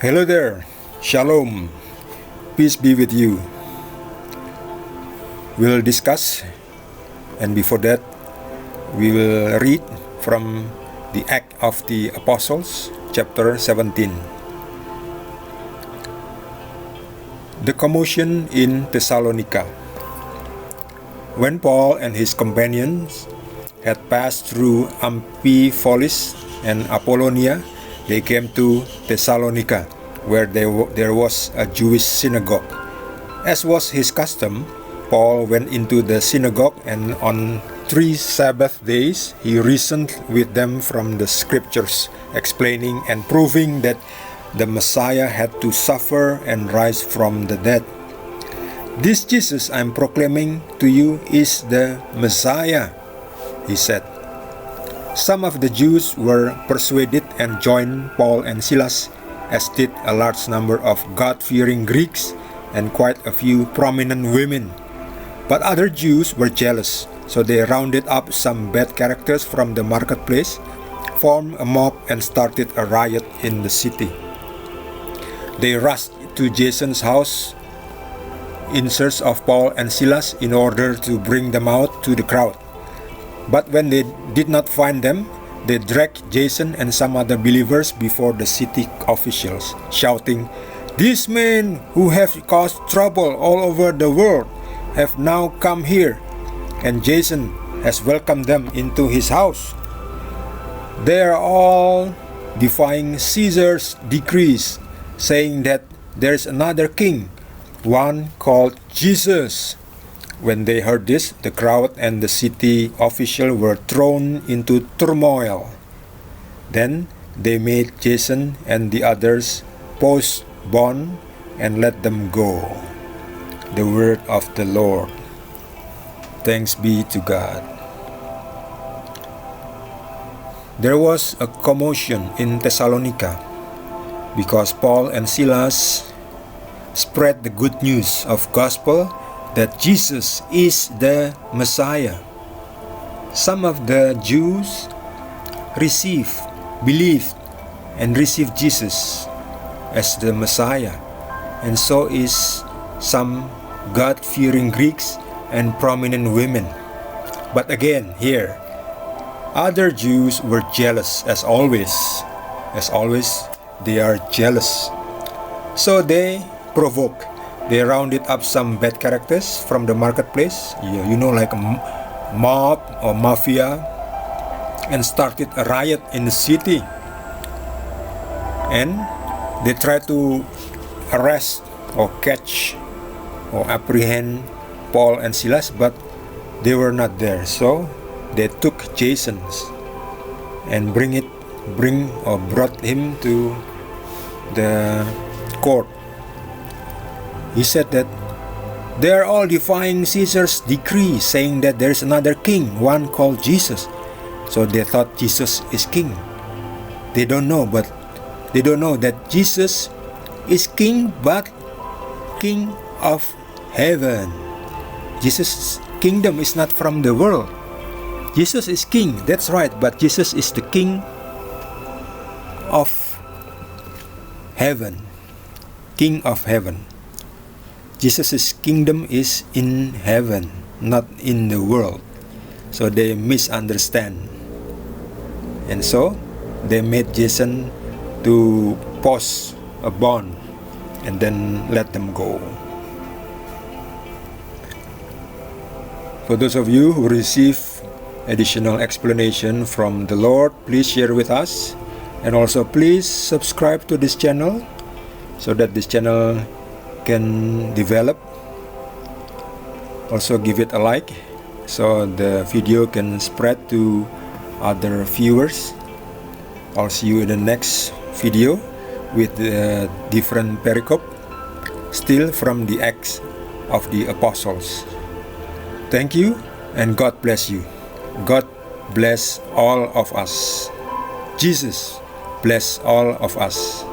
Hello there, Shalom, peace be with you. We'll discuss, and before that, we will read from the Act of the Apostles, chapter 17. The Commotion in Thessalonica. When Paul and his companions had passed through Amphipolis and Apollonia, they came to Thessalonica, where there was a Jewish synagogue. As was his custom, Paul went into the synagogue, and on 3 Sabbath days he reasoned with them from the scriptures, explaining and proving that the Messiah had to suffer and rise from the dead. "This Jesus I am proclaiming to you is the Messiah," he said. Some of the Jews were persuaded and joined Paul and Silas, as did a large number of God-fearing Greeks and quite a few prominent women. But other Jews were jealous, so they rounded up some bad characters from the marketplace, formed a mob, and started a riot in the city. They rushed to Jason's house in search of Paul and Silas in order to bring them out to the crowd. But when they did not find them, they dragged Jason and some other believers before the city officials, shouting, "These men who have caused trouble all over the world have now come here, and Jason has welcomed them into his house. They are all defying Caesar's decrees, saying that there is another king, one called Jesus." When they heard this, the crowd and the city official were thrown into turmoil. Then they made Jason and the others post bond and let them go. The word of the Lord. Thanks be to God. There was a commotion in Thessalonica because Paul and Silas spread the good news of gospel that Jesus is the Messiah. Some of the Jews believed and received Jesus as the Messiah, and so is some God-fearing Greeks and prominent women. But again, here, other Jews were jealous as always. As always, they are jealous. So they provoke. They rounded up some bad characters from the marketplace, like a mob or mafia, and started a riot in the city. And they tried to arrest or catch or apprehend Paul and Silas, but they were not there. So they took Jason and brought him to the court. He said that they are all defying Caesar's decree, saying that there is another king, one called Jesus. So they thought Jesus is king. They don't know that Jesus is king, but king of heaven. Jesus' kingdom is not from the world. Jesus is king, that's right, but Jesus is the king of heaven. King of heaven. Jesus' kingdom is in heaven, not in the world. So they misunderstand. And so they made Jason to post a bond and then let them go. For those of you who receive additional explanation from the Lord, please share with us. And also please subscribe to this channel so that this channel can develop. Also give it a like so the video can spread to other viewers. I'll see you in the next video with a different perikop, still from the Acts of the Apostles. Thank you and God bless you. God bless all of us. Jesus bless all of us.